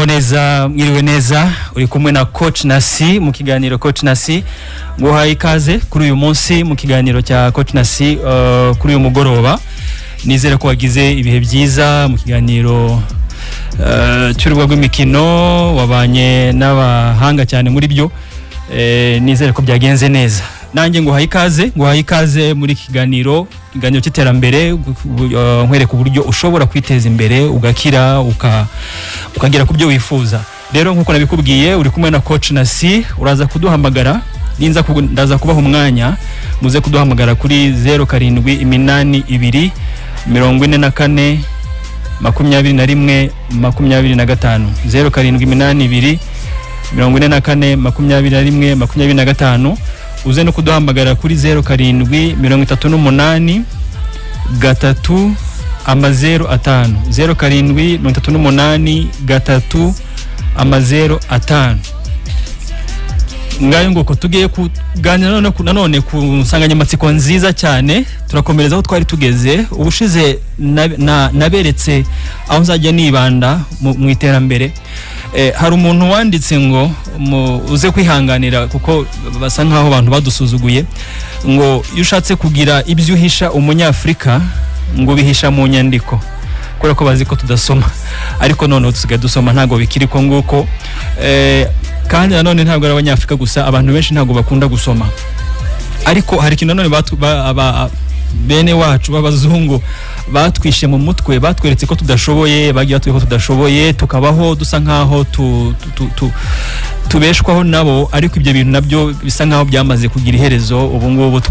mwiriwe neza uri kumwe na coach Nasi mu kiganiro coach Nasi nguhaye ikaze kuri uyu munsi mu kiganiro cya coach Nasi kuri uyu mugoroba nizere ko wagize ibihe byiza mu kiganiro cy'urubuga rw'imikino wabanye n'abahanga cyane muri byo nizere ko byagenze neza nanjye nguhaye ikaze muri kiganiro cy'iterambere nkwereka uburyo ushobora kwiteza imbere ugakira ukagera ku byo wifuza. Rero nkuko nabikubwiye uri kumwe na coach Nasi, uraza kuduhamagara ndaza kubaha umwanya muze kuduhamagara kuri 0782 44 21 25 0782 44 21 25 uze no kuduhamagara kuri 0738 3 0 5 0738 3 0 5. Ngayo nguko tugiye kuganira nanone ku nsanganyamatsiko nziza cyane. Turakomereza aho twari tugeze ubushize naberetse aho nzajya nibanda mu iterambere. Hari umuntu wanditse ngo uze kwihanganira kuko basa nkaho abantu badusuzuguye ngo iyo ushatse kugira ibyo uhisha umunyafrika ngo bihisha mu nyandiko kubera ko bazi ko tudasoma, ariko none tusigaye dusoma ntago bikiri ko nguko. Kandi nanone ntabwo ari abanyafrika gusa, abantu benshi ntago bakunda gusoma, ariko hari ikintu nanone bene wacu b'abazungu batwishe mu mutwe, batweretse ko tudashoboye, bagiye batwereka ko tudashoboye, tukabaho dusa nkaho tubeshwaho nabo, ariko ibyo bintu nabyo bisa nkaho byamaze kugira iherezo. Ubu ngubu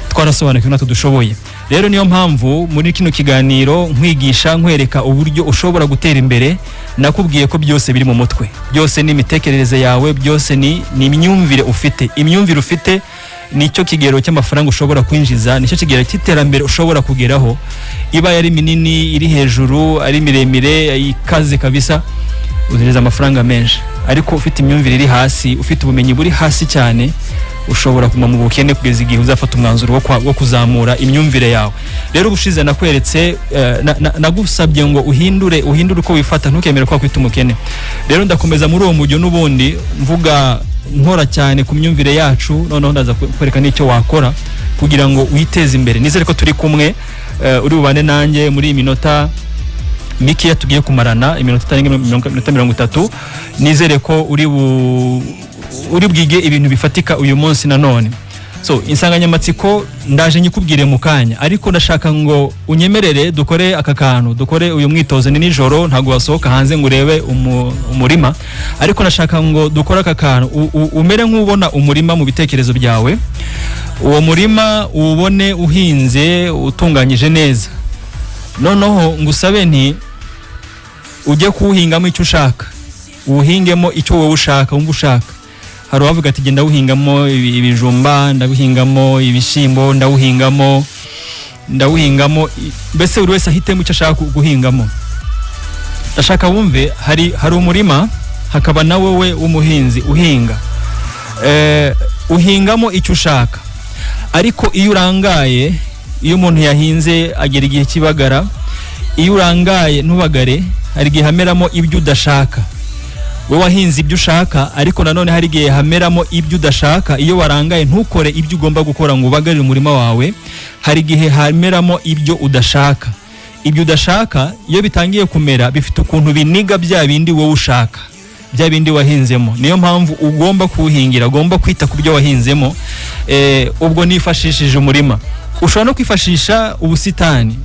twarasobanukiwe natwe dushoboye. Rero niyo mpamvu muri kino kiganiro nkwigisha nkwereka uburyo ushobora gutera imbere. Nakubwiye ko byose biri mu mutwe, byose ni imitekerereze yawe, byose ni imyumvire ufite nicyo kigero cy'amafaranga ushobora kwinjiza, nicyo kigero cy'iterambere ushobora kugeraho. Iba yari minini, iri hejuru, ari miremire, ikaze kabisa, uziriza amafaranga menshi, ariko ufite imyumvire iri hasi, ufite ubumenyi buri hasi cyane, ushobora kuma mu bukene kugeza igihe uzafata umwanzuro wo kuzamura imyumvire yawe. Rero ubushize nakweretse nagusabye ngo uhindure uko wifata, ntukemere ko kwita umukene. Rero ndakomeza muri uwo mujyo n'ubundi mvuga nkora cyane ku myumvire yacu, noneho ndaza kwereka n'icyo wakora kugira ngo witeze imbere. Nizere ko turi kumwe, uri bubane nanjye muri iminota mikiya tugiye kumarana, iminota itarenga 30. Nizere ko uri bwige ibintu bifatika uyu munsi nanone. So insanganyamatsiko ndaje nyikubwire mu kanya, ariko ndashaka ngo unyemerere dukore aka kantu, dukore uyu mwitozo. Ni nijoro, ntago wasohoka hanze ngo urebe umurima, ariko ndashaka ngo dukore aka kantu umere nk'ubona umurima mu bitekerezo byawe. Uwo murima ubone uhinze, utunganyije neza. Noneho ngusabe nti ujye kuwuhingamo icyo ushaka, uwuhingemo icyo wowe ushaka, wumva ushaka. Hari uwavuga ati genda uhingamo ibijumba, ndawuhingamo ibishyimbo, ndawuhingamo mbese buri wese ahitemo icyo ashaka guhingamo. Ndashaka wumve hari umurima, hakaba na wowe umuhinzi uhinga. Uhingamo icyo ushaka, ariko iyo urangaye, iyo umuntu yahinze agera igihe kibagara, iyo urangaye ntubagare, hari igihe hameramo ibyo udashaka. Wowe wahinze ibyo ushaka, ariko nanone hari igihe hameramo ibyo udashaka. Iyo warangaye ntukore ibyo ugomba gukora ngo ubagarire umurima wawe, hari igihe hameramo ibyo udashaka. Ibyo udashaka iyo bitangiye kumera bifite ukuntu biniga bya bindi wowe ushaka, bya bindi wahinzemo. Niyo mpamvu ugomba kuwuhingira, ugomba kwita ku byo wahinzemo. Ubwo nifashishije umurima. Ushobora no kwifashisha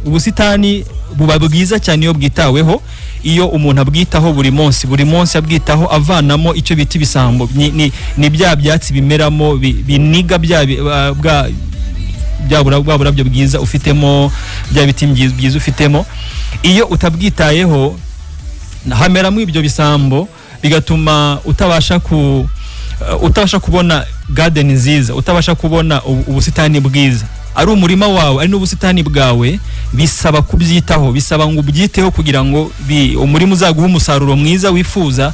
ubusitani buba bwiza cyane iyo bwitaweho, iyo umuntu abwitaho buri munsi abwitaho, avanamo icyo bita ibisambo. Ni bya byatsi bimeramo biniga bwa burabyo bwiza ufitemo, bya biti byiza ufitemo. Iyo utabwitayeho hameramo ibyo bisambo, bigatuma utabasha kubona garden nziza, utabasha kubona ubusitani bwiza. Ari umurima wawe, ari n'ubusitani bwawe, bisaba kubyitaho, bisaba ngo ubyiteho kugira ngo umurima uzaguha umusaruro mwiza wifuza,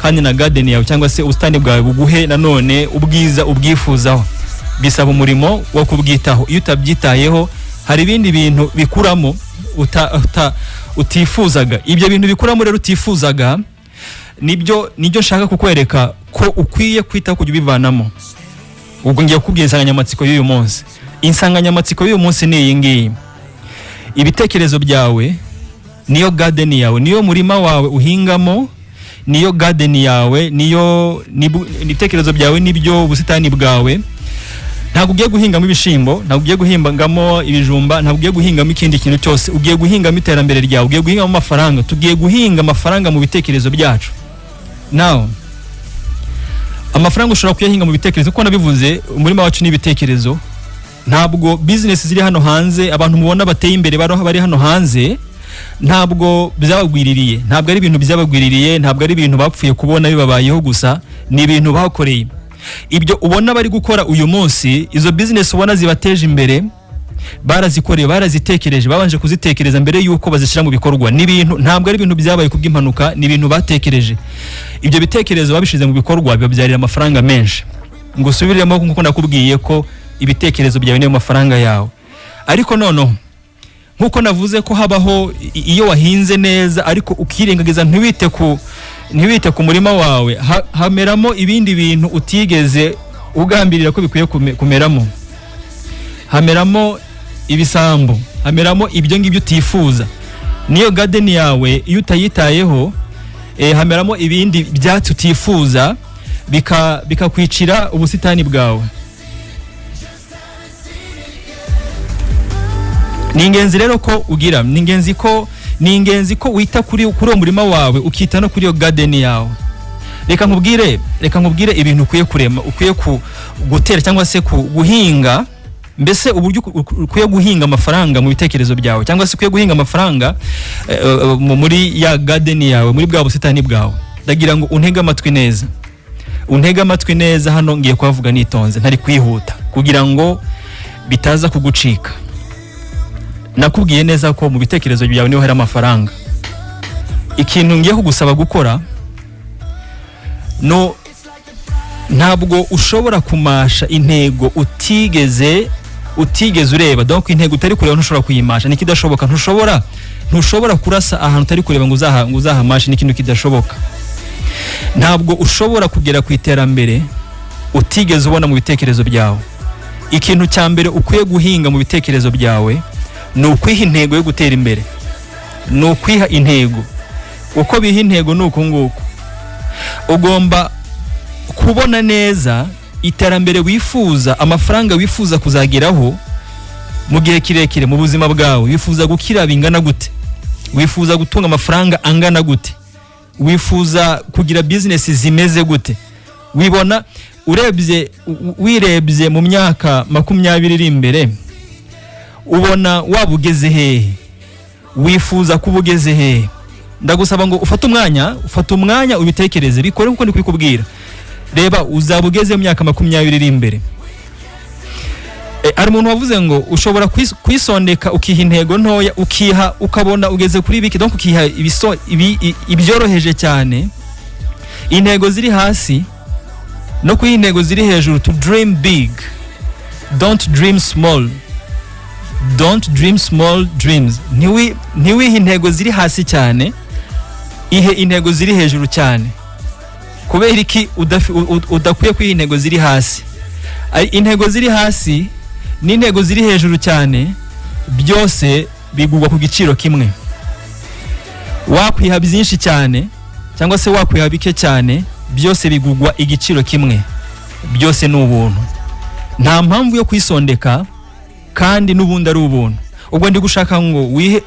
kandi na garden yawe cyangwa se ubusitani bwawe buguhe nanone ubwiza ubwifuzaho. Bisaba umurimo wo kubwitaho. Iyo utabyitayeho hari ibindi bintu bikuramo utifuzaga. Ibyo bintu bikuramo rero utifuzaga nibyo nshaka kukwereka ko ukwiye kwita kujya ubivanamo. Ubwo ngiye kukubwira insanganyamatsiko y'uyu munsi. Insanganyamatsiko y'uyu munsi ni iyi ngiyi: ibitekerezo byawe niyo garden yawe, niyo murima wawe uhingamo, niyo garden yawe, ibitekerezo byawe nibyo ubusitani bwawe. Ntabwo ugiye guhingamo ibishimbo, ntabwo ugiye guhingamo ibijumba, ntabwo ugiye guhingamo ikindi kintu cyose. Ugiye guhingamo iterambere ryawe, ugiye guhingamo amafaranga. Tugiye guhinga amafaranga mu bitekerezo byacu. Now amafaranga ushobora kuyahinga mu bitekerezo, kuko nabivuze umurima wacu ni ibitekerezo. Ntabwo business ziri hano hanze, abantu mubona bateye imbere bari hano hanze, ntabwo byabagwiririye, ntabwo ari ibintu byabagwiririye, ntabwo ari ibintu bapfuye kubona bibabayeho gusa, ni ibintu bakoreye. Ibyo ubona bari gukora uyu munsi, izo business ubona zibateje imbere, barazikoreye, barazitekereje, babanje kuzitekereza mbere yuko bazishyira mu bikorwa. Ni ibintu, ntabwo ari ibintu byabaye kubw'impanuka, ni ibintu batekereje. Ibyo bitekerezo babishize mu bikorwa bibabyarira amafaranga menshi. Ngo usubiremo nkuko nakubwiye ko ibitekerezo byawe niyo mafaranga yawe. Ariko noneho nkuko navuze ko habaho iyo wahinze neza ariko ukirengagiza ntiwite ku murima wawe, hameramo ibindi bintu utigeze ugambirira ko bikwiye kumeramo. Hameramo ibisambo, hameramo ibyo ngibyo utifuza. Niyo garden yawe iyo utayitayeho, hameramo ibindi byatsi utifuza, bikakwicira ubusitani bwawe. Ni ingenzi rero ko ugira, ni ingenzi ko wita kuri uwo murima wawe, ukita no kuri iyo garden yawe. Reka nkubwire ibintu ukwiye kurema, ukwiye gutera cyangwa se guhinga. Mbese uburyo ukwiye guhinga amafaranga mu bitekerezo byawe, cyangwa se ukwiye guhinga amafaranga muri ya garden yawe, muri bwa busitani bwawe. Ndagira ngo untege amatwi neza, hano ngiye kuhavuga nitonze, ntari kwihuta kugira ngo bitaza kugucika. Nakubwiye neza ko mu bitekerezo byawe niho hari amafaranga. Ikintu ngiye kugusaba gukora, ntabwo ushobora kumasha intego utigeze ureba. Donc intego utari kureba ntushobora kuyimasha, nikidashoboka. Ntushobora kurasa ahantu utari kureba ngo uzahamashe, n'ikintu kidashoboka. Ntabwo ushobora kugera ku iterambere utigeze ubona mu bitekerezo byawe. Ikintu cya mbere ukwiye guhinga mu bitekerezo byawe ni ukwiha intego yo gutera imbere, ni ukwiha intego. Uko biha intego ni uku nguku: ugomba kubona neza iterambere wifuza, amafaranga wifuza kuzageraho mu gihe kirekire mu buzima bwawe. Wifuza gukira bingana gute? Wifuza gutunga amafaranga angana gute? Wifuza kugira business zimeze gute? Wibona wirebye mu myaka 20 iri imbere, ubona wabugeze hehe? Wifuza kubugeze hehe? Ndagusaba ngo ufate umwanya ubitekereze, bikore nkuko ndi kubikubwira. Reba uzabugeze mu myaka 20 iri imbere. Ari umuntu wavuze ngo ushobora kwisondeka ukiha intego ntoya, ukabona ugeze kuri biki. Donc ukiha ibyoroheje cyane, intego ziri hasi, no kwiha intego ziri hejuru. To dream big, don't dream small. Don't dream small dreams. Ntiwihe intego ziri hasi cyane, ihe intego ziri hejuru cyane. Kubera iki udakwiye kwiha intego ziri hasi? Intego ziri hasi n'intego ziri hejuru cyane byose bigurwa ku giciro kimwe. Wakwiha byinshi cyane cyangwa se wakwiha bike cyane, byose bigurwa igiciro kimwe. Byose ni ubuntu, nta mpamvu yo kwisondeka, kandi n'ubundi ari ubuntu. Ubwo ndi gushaka ngo wihe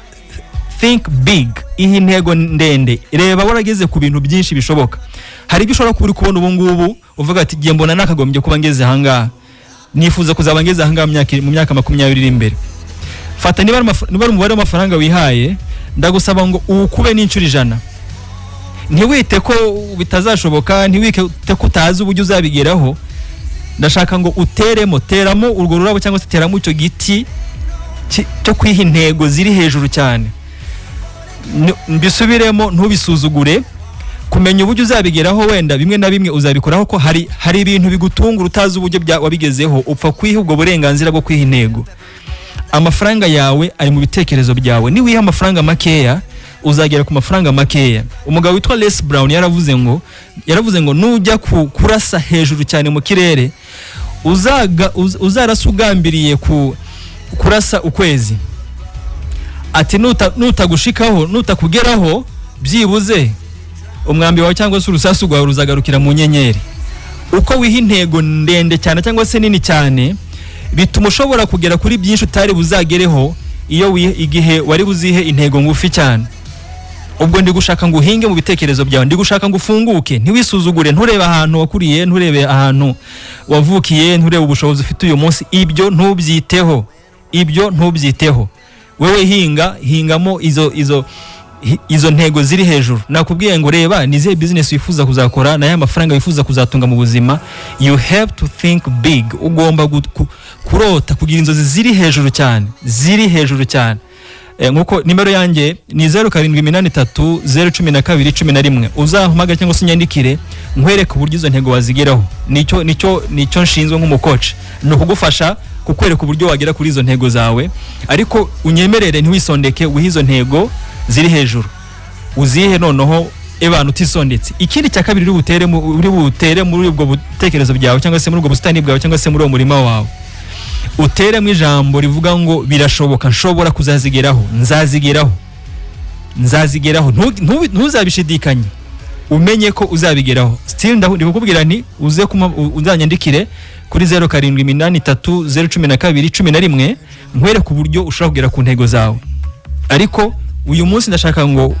think big, iyi ntego ndende. Reba warageze ku bintu byinshi bishoboka. Hari ibyo ushobora kuba kubona ubu ngubu uvuga ati ngiye mbona nakagombye kuba ngeze ahangaha, nifuza kuzaba ngeze ahangaha mu myaka 20 iri imbere. Fata niba umubare w'amafaranga wihaye, ndagusaba ngo ukube n'inshuro 100. Ntiwite ko bitazashoboka, ntiwite ko utazi uburyo uzabigeraho. Ndashaka ngo teramo urwo rurabo, cyangwa se teramo icyo giti cyo kwiha intego ziri hejuru cyane. Mbisubiremo, ntubisuzugure. Kumenya uburyo uzabigeraho, wenda bimwe na bimwe uzabikoraho, ko hari ibintu bigutungura utazi uburyo wabigezeho. Upfa kwiha ubwo burenganzira bwo kwiha intego. Amafaranga yawe ari mu bitekerezo byawe. Niwiha amafaranga makeya, uzagera ku mafaranga makeya. Umugabo witwa Les Brown yaravuze ngo nujya kurasa hejuru cyane mu kirere uzarasa ugambiriye kurasa ukwezi, ati nutagushikaho nutakugeraho byibuze umwambi wawe cyangwa se urusasu rwawe ruzagarukira mu nyenyeri. Uko wiha intego ndende cyane cyangwa se nini cyane bituma ushobora kugera kuri byinshi utari buzagereho igihe wari buzihe intego ngufi cyane. Ubwo ndi gushaka ngo uhinge mu bitekerezo byawe, ndi gushaka ngo ufunguke, ntiwisuzugure, nturebe ahantu wakuriye, nturebe ahantu wavukiye, nturebe ubushobozi ufite uyu munsi. Ibyo ntubyiteho. Wewe hingamo izo ntego ziri hejuru. Nakubwiye ngo reba nize business wifuza kuzakora na ya mafaranga wifuza kuzatunga mu buzima. You have to think big. Ugomba kurota, kugira inzozi ziri hejuru cyane. Nkuko nimero yanjye ni 0783012111. Uzahamagara cyangwa se unyandikire nkwereka uburyo izo ntego wazigeraho. Nicyo nshinzwe nk'umucoach, no kugufasha kukwereka uburyo wagera kuri izo ntego zawe, ariko unyemerere ntiwisondeke, wihizo ntego ziri hejuru uzihe noneho ebana utisondetse. Ikindi cya kabiri uri butere muri ubwo butekerezo byawe cyangwa se muri ubwo busitani bwawe cyangwa se muri uwo murima wawe, uteremo ijambo rivuga ngo birashoboka, nshobora kuzazigeraho, nzazigeraho. Ntuzabishidikanye, umenye ko uzabigeraho. Still ndikubwira nti uzanyandikire kuri 0783012111 nkwereka uburyo ushobora kugera ku ntego zawe. Ariko uyu munsi ndashaka ngo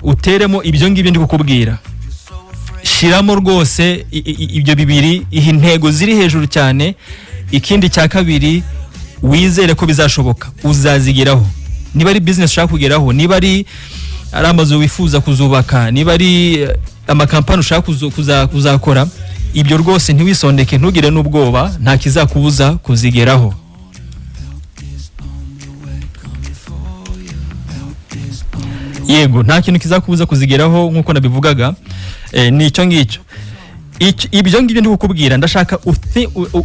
uteremo ibyo ngibyo ndi kukubwira. Shiramo rwose ibyo bibiri, intego ziri hejuru cyane. Ikindi cya kabiri, wizere ko bizashoboka, uzazigeraho. Niba ari business ushaka kugeraho, niba ari amazu wifuza kuzubaka, niba ari amakampani ushaka kuzakora, ibyo rwose ntiwisondeke, ntugire n'ubwoba, nta kizakubuza kuzigeraho. Yego, nta kintu kizakubuza kuzigeraho nkuko nabivugaga. Nicyo ngicyo. Ibyo ngibyo ndi kukubwira, ndashaka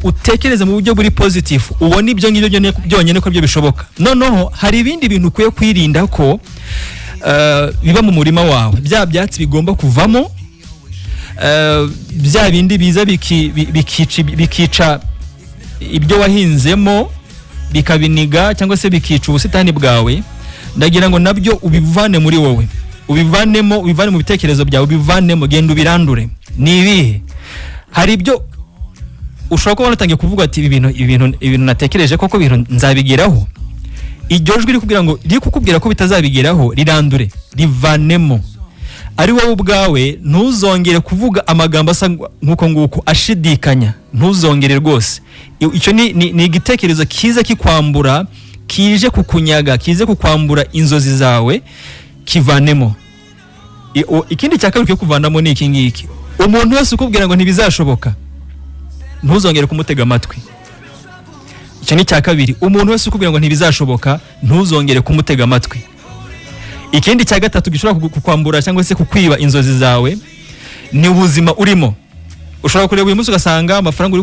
utekereze mu buryo buri positive, ubone ibyo ngibyo byonyine ko byo bishoboka. Noneho hari ibindi bintu ukwiye kwirinda ko biba mu murima wawe. Bya byatsi bigomba kuvamo, bya bindi biza bikica ibyo wahinzemo, bikabiniga cyangwa se bikica ubusitani bwawe. Ndagira ngo nabyo ubivane muri wowe, ubivane mu bitekerezo byawe, ubivanemo, genda ubirandure. Ni ibihe? Hari ibyo ushobora kuba wanatangiye kuvuga ati ibintu natekereje koko ibintu nzabigeraho. Iryo jwi riri kukubwira ko bitazabigeraho, rirandure, rivanemo. Ari wowe ubwawe ntuzongere kuvuga amagambo asa nkuko nguko ashidikanya, ntuzongere rwose. Icyo ni igitekerezo kiza kikwambura, kije kukunyaga, kize kukwambura inzozi zawe, kivanemo. Ikindi cya kabiri cyo kuvanamo ni iki ngiki: umuntu wese ukubwira ngo ntibizashoboka, ntuzongere kumutega amatwi. Icyo ni cya kabiri. Umuntu wese ukubwira ngo ntibizashoboka, ntuzongere kumutega amatwi. Ikindi cya gatatu gishobora kukwambura cyangwa se kukwiba inzozi zawe ni ubuzima urimo. Ushobora kureba uyu munsi ugasanga amafaranga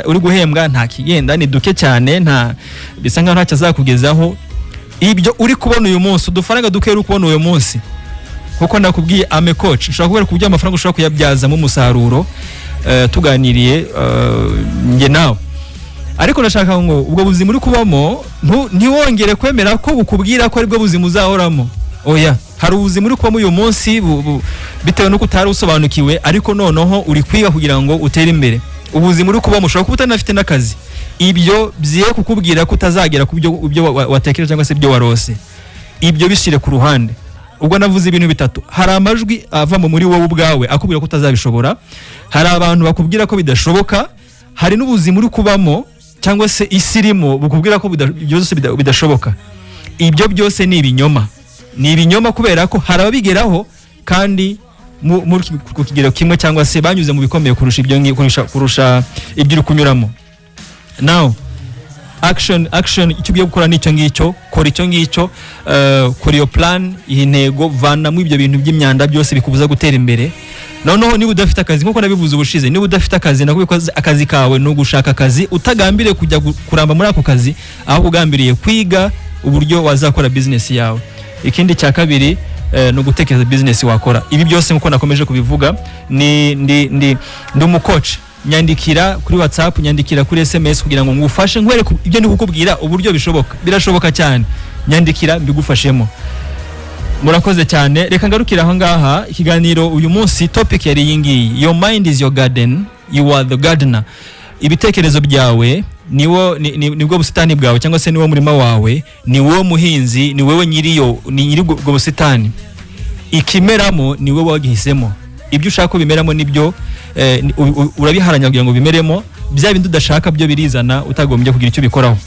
uri guhembwa nta kigenda, ni duke cyane, bisa nkaho ntacyo azakugezaho. Ibyo uri kubona uyu munsi, udufaranga duke uri kubona uyu munsi, kuko nakubwiye ame coach, ushobora kubera kubyo amafaranga ushobora kuyabyazamo umusaruro. Tuganiriye nge nawe. Ariko ndashaka ngo ubwo buzima uri kubamo ntiwongere kwemera ko bukubwira ko ari bwo buzima uzahoramo. Oya, hari ubuzima uri kubamo uyu munsi bitewe nuko utari usobanukiwe, ariko noneho uri kwiga kugira ngo utere imbere. Ubuzima uri kubamo ushobora kuba utanafite n'akazi. Ibyo byiye kukubwira ko utazagera ku byo watekereje cyangwa se ibyo warose. Ibyo bishire ku ruhande. Ubwo navuze ibintu bitatu: hari amajwi ava muri wowe ubwawe akubwira ko utazabishobora, hari abantu bakubwira ko bidashoboka, hari n'ubuzima uri kubamo cyangwa se isirimo bukubwira ko byose bidashoboka. Ibyo byose ni ibinyoma. Ni ibinyoma kubera ko hari ababigeraho kandi ku kigero kimwe cyangwa se banyuze mu bikomeye kurusha ibyo uri kunyuramo. Now action icyo ugiye gukora nicyo ngicyo, kora icyo ngicyo, kora iyo plan, iyi ntego, vanamo ibyo bintu by'imyanda byose bikubuza gutera imbere. Noneho niba udafite akazi, nkuko nabivuze ubushize, niba udafite akazi, nakubwiye ko akazi kawe no gushaka akazi, utagambiriye kujya kuramba muri ako kazi, aho ugambiriye kwiga uburyo wazakora business yawe. ikindi cya kabiri no gutekereza business wakora. Ibi byose nkuko nakomeje kubivuga ndi umucoach, nyandikira kuri WhatsApp, nyandikira kuri SMS kugira ngo ngufashe nkwereke ibyo ndi kukubwira uburyo bishoboka, birashoboka cyane, nyandikira mbigufashemo. Murakoze cyane, reka ngarukira aho ngaha ikiganiro uyu munsi. Topic yari yingiyi, your mind is your garden, you are the gardener. Ibitekerezo byawe nibwo busitani bwawe, cyangwa se niwo murima wawe, ni wowe muhinzi, ni wowe nyiri ubwo busitani. Ikimeramo ni wowe wagihisemo, ibyo ushaka ko bimeramo nibyo urabiharanya kugira ngo bimeremo, bya bindi udashaka byo birizana utagombye kugira icyo bikoraho.